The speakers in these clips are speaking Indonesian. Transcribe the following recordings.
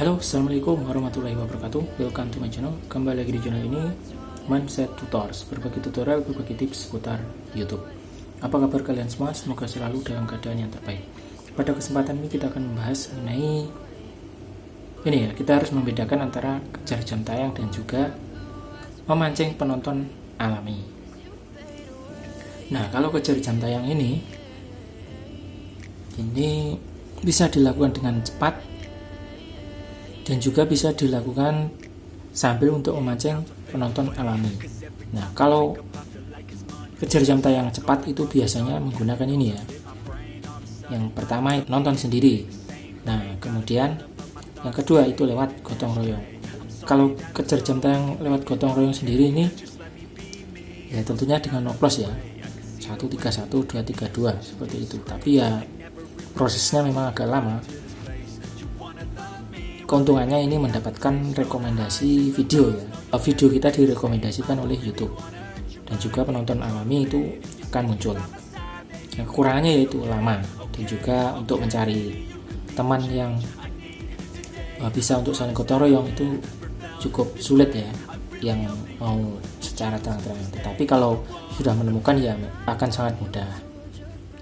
Halo, assalamualaikum warahmatullahi wabarakatuh. Welcome to my channel. Kembali lagi di channel ini, Mindset Tutors, berbagi tutorial, berbagi tips seputar YouTube. Apa kabar kalian semua? Semoga selalu dalam keadaan yang terbaik. Pada kesempatan ini kita akan membahas mengenai ini ya, kita harus membedakan antara kejar jam tayang dan juga memancing penonton alami. Nah, kalau kejar jam tayang ini bisa dilakukan dengan cepat dan juga bisa dilakukan sambil untuk memancing penonton alami. Nah, kalau kejar jam tayang cepat itu biasanya menggunakan ini ya. Yang pertama nonton sendiri. Nah, kemudian yang kedua itu lewat gotong royong. Kalau kejar jam tayang lewat gotong royong sendiri ini ya tentunya dengan oplos ya. 131 232 seperti itu. Tapi ya prosesnya memang agak lama. Keuntungannya ini mendapatkan rekomendasi video ya. Video kita direkomendasikan oleh YouTube dan juga penonton alami itu akan muncul. Yang kekurangannya yaitu lama dan juga untuk mencari teman yang bisa untuk saling gotong royong itu cukup sulit ya, yang mau secara terang-terangan. Tetapi kalau sudah menemukan ya akan sangat mudah.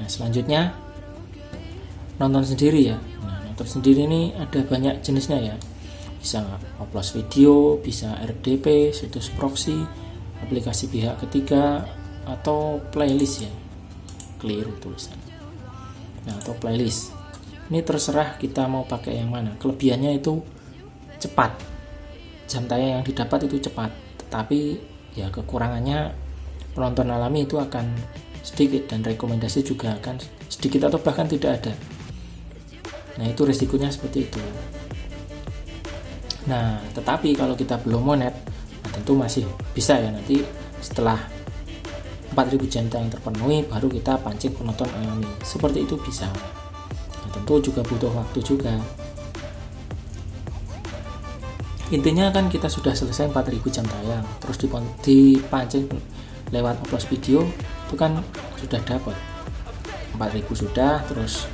Nah, selanjutnya nonton sendiri ya. Nonton sendiri ini ada banyak jenisnya ya, bisa oplos video, bisa RDP, situs proxy, aplikasi pihak ketiga, atau playlist ya, keliru tulisan. Nah, atau playlist ini terserah kita mau pakai yang mana. Kelebihannya itu cepat, jam tayang yang didapat itu cepat, tetapi ya kekurangannya penonton alami itu akan sedikit dan rekomendasi juga akan sedikit atau bahkan tidak ada. Nah, itu resikonya seperti itu. Nah, tetapi kalau kita belum monet, nah tentu masih bisa ya, nanti setelah 4000 jam tayang terpenuhi baru kita pancing penonton alami. Seperti itu bisa. Nah, tentu juga butuh waktu juga. Intinya kan kita sudah selesai 4000 jam tayang, terus dipancing lewat oplos video, itu kan sudah dapat 4000 sudah, terus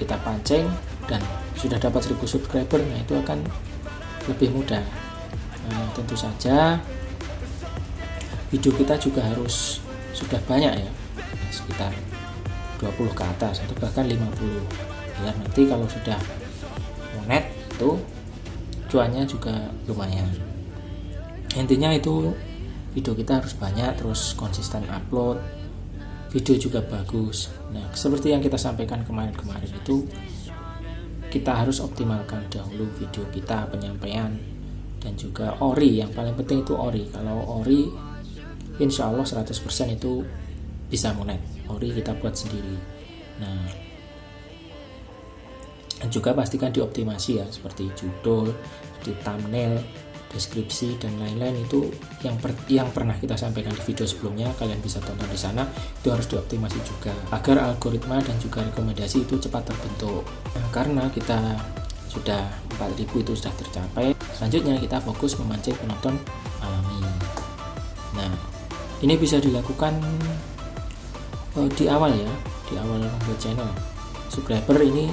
kita pancing dan sudah dapat 1000 subscriber. Nah, itu akan lebih mudah. Nah, tentu saja video kita juga harus sudah banyak ya, sekitar 20 ke atas atau bahkan 50, biar nanti kalau sudah monet itu cuannya juga lumayan. Intinya itu video kita harus banyak, terus konsisten upload, video juga bagus. Nah, seperti yang kita sampaikan kemarin itu, kita harus optimalkan dahulu video kita, penyampaian, dan juga ori. Yang paling penting itu ori. Kalau ori insya Allah 100% itu bisa monet. Ori kita buat sendiri. Nah, dan juga pastikan dioptimasi ya, seperti judul, seperti thumbnail, deskripsi, dan lain-lain. Itu yang pernah kita sampaikan di video sebelumnya, kalian bisa tonton di sana. Itu harus dioptimasi juga agar algoritma dan juga rekomendasi itu cepat terbentuk. Nah, karena kita sudah 4000 itu sudah tercapai, selanjutnya kita fokus memancing penonton alami. Nah, ini bisa dilakukan di awal ya, di awal membuat channel. Subscriber ini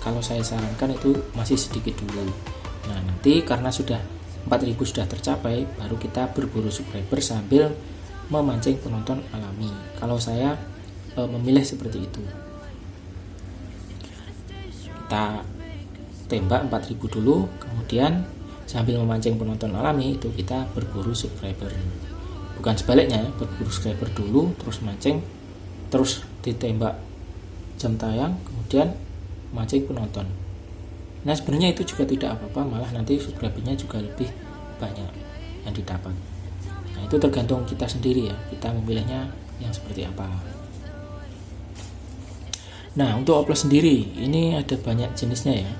kalau saya sarankan itu masih sedikit dulu. Nah, nanti karena sudah 4000 sudah tercapai, baru kita berburu subscriber sambil memancing penonton alami. Kalau saya memilih seperti itu, kita tembak 4000 dulu, kemudian sambil memancing penonton alami itu kita berburu subscriber. Bukan sebaliknya, berburu subscriber dulu terus mancing, terus ditembak jam tayang, kemudian mancing penonton. Nah, sebenarnya itu juga tidak apa-apa, malah nanti subscribernya juga lebih banyak yang didapat. Nah, itu tergantung kita sendiri ya, kita memilihnya yang seperti apa. Nah, untuk upload sendiri ini ada banyak jenisnya ya,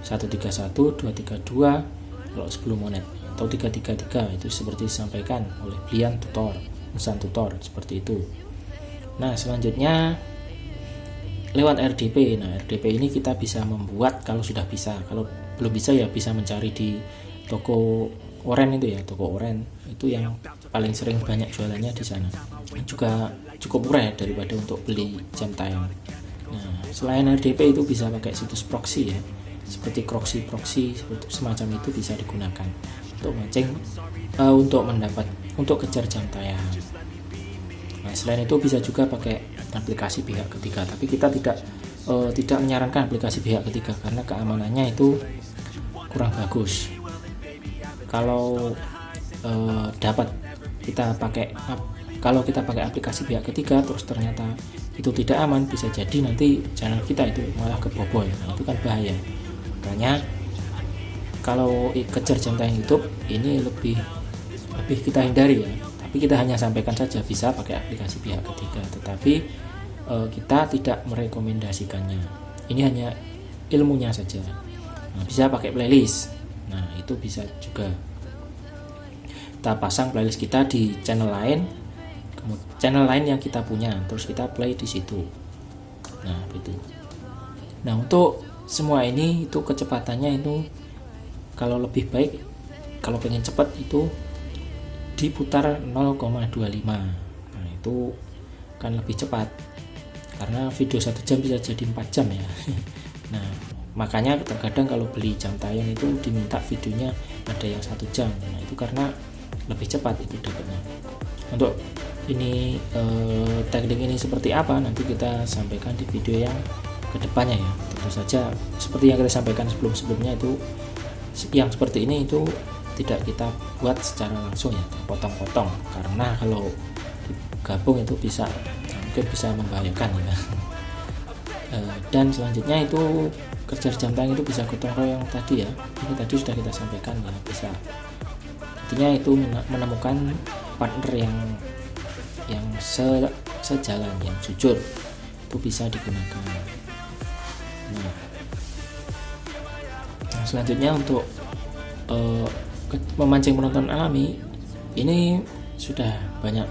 131, 232 kalau sebelum monet, atau 333 itu seperti disampaikan oleh Blian Tutor, Musan Tutor, seperti itu. Nah, selanjutnya lewat RDP. Nah, RDP ini kita bisa membuat kalau sudah bisa. Kalau belum bisa ya bisa mencari di toko oren itu ya, toko oren itu yang paling sering banyak jualannya di sana. Juga cukup murah ya daripada untuk beli jam tayang. Nah, selain RDP itu bisa pakai situs proxy ya. seperti proxy semacam itu bisa digunakan untuk mancing, untuk kejar jam tayang. Nah, selain itu bisa juga pakai aplikasi pihak ketiga, tapi kita tidak menyarankan aplikasi pihak ketiga karena keamanannya itu kurang bagus. Kalau kalau kita pakai aplikasi pihak ketiga terus ternyata itu tidak aman, bisa jadi nanti channel kita itu malah kebobol. Nah, itu kan bahaya. Makanya kalau kejar jam tayang YouTube ini lebih kita hindari ya. Tapi kita hanya sampaikan saja bisa pakai aplikasi pihak ketiga, tetapi kita tidak merekomendasikannya. Ini hanya ilmunya saja. Nah, bisa pakai playlist. Nah, itu bisa juga. Kita pasang playlist kita di channel lain yang kita punya, terus kita play di situ. Nah, itu. Nah, untuk semua ini itu kecepatannya itu kalau lebih baik, kalau pengen cepat itu diputar 0,25. Nah, itu kan lebih cepat karena video 1 jam bisa jadi 4 jam ya. Nah, makanya terkadang kalau beli jam tayang itu diminta videonya ada yang 1 jam. Nah, itu karena lebih cepat itu dapatnya. Untuk ini teknik ini seperti apa nanti kita sampaikan di video yang kedepannya ya. Tentu saja seperti yang kita sampaikan sebelumnya itu yang seperti ini itu tidak kita buat secara langsung ya, potong-potong, karena kalau digabung itu mungkin bisa membahayakan ya. Dan selanjutnya itu kejar jam tayang itu bisa gotong royong tadi ya. Ini tadi sudah kita sampaikan ya, bisa. Intinya itu menemukan partner yang sejalan, yang jujur, itu bisa digunakan. Nah, selanjutnya untuk memancing penonton alami ini sudah banyak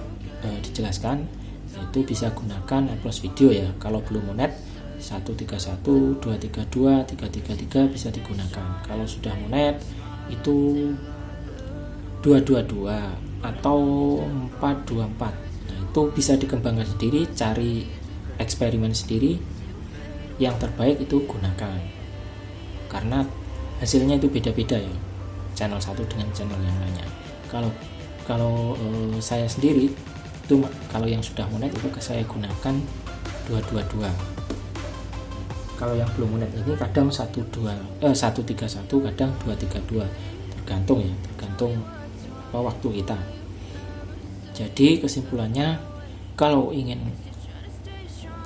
dijelaskan, yaitu bisa gunakan upload video ya. Kalau belum monet 131, 232, 333 bisa digunakan. Kalau sudah monet itu 222 atau 424. Nah, itu bisa dikembangkan sendiri, cari eksperimen sendiri, yang terbaik itu gunakan. Karena hasilnya itu beda-beda ya, channel satu dengan channel yang lainnya. Kalau saya sendiri itu kalau yang sudah monet itu saya gunakan 222. Kalau yang belum monet ini kadang 131, kadang 232, tergantung waktu kita. Jadi kesimpulannya, kalau ingin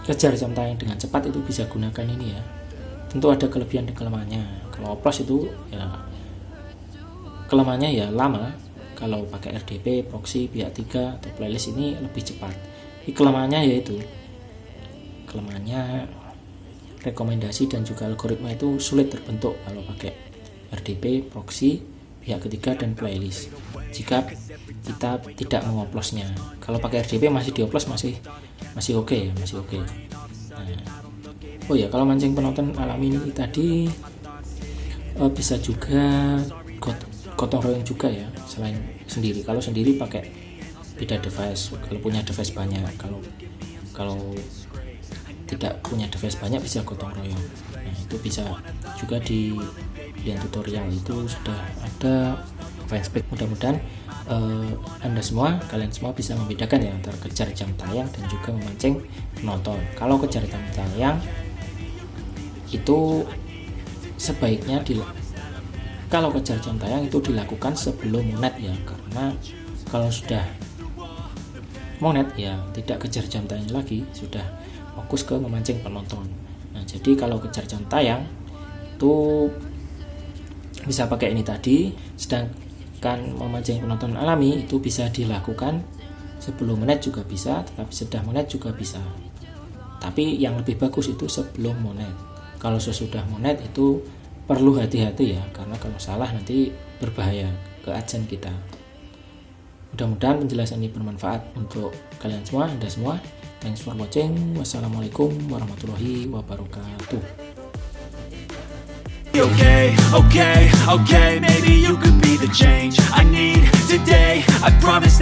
kejar jam tayang dengan cepat itu bisa gunakan ini ya. Tentu ada kelebihan dan kelemahannya. Kalau oplos itu ya kelemahannya ya lama. Kalau pakai RDP, proxy, pihak 3 atau playlist ini lebih cepat. Kelemahannya yaitu rekomendasi dan juga algoritma itu sulit terbentuk kalau pakai RDP, proxy, pihak ketiga dan playlist. Jika kita tidak mengoplosnya. Kalau pakai RDP masih dioplos masih oke ya, masih oke. Nah, oh ya, kalau mancing penonton alami ini tadi bisa juga gotong royong juga ya, selain sendiri. Kalau sendiri pakai beda device, kalau punya device banyak. Kalau tidak punya device banyak bisa gotong royong. Nah, itu bisa juga di tutorial itu sudah ada fanspage. Mudah-mudahan kalian semua bisa membedakan ya antara kejar jam tayang dan juga memancing penonton. Kalau kejar jam tayang itu sebaiknya kalau kejar jam tayang itu dilakukan sebelum monet ya, karena kalau sudah monet ya tidak kejar jam tayang lagi, sudah fokus ke memancing penonton. Nah, jadi kalau kejar jam tayang itu bisa pakai ini tadi, sedangkan memancing penonton alami itu bisa dilakukan sebelum monet juga bisa, tetapi setelah monet juga bisa. Tapi yang lebih bagus itu sebelum monet. Kalau sesudah monet itu perlu hati-hati ya, karena kalau salah nanti berbahaya ke adsen kita. Mudah-mudahan penjelasan ini bermanfaat untuk kalian semua, Anda semua. Thanks for watching. Wassalamualaikum warahmatullahi wabarakatuh. Okay, maybe you could be the change I need today. I promise that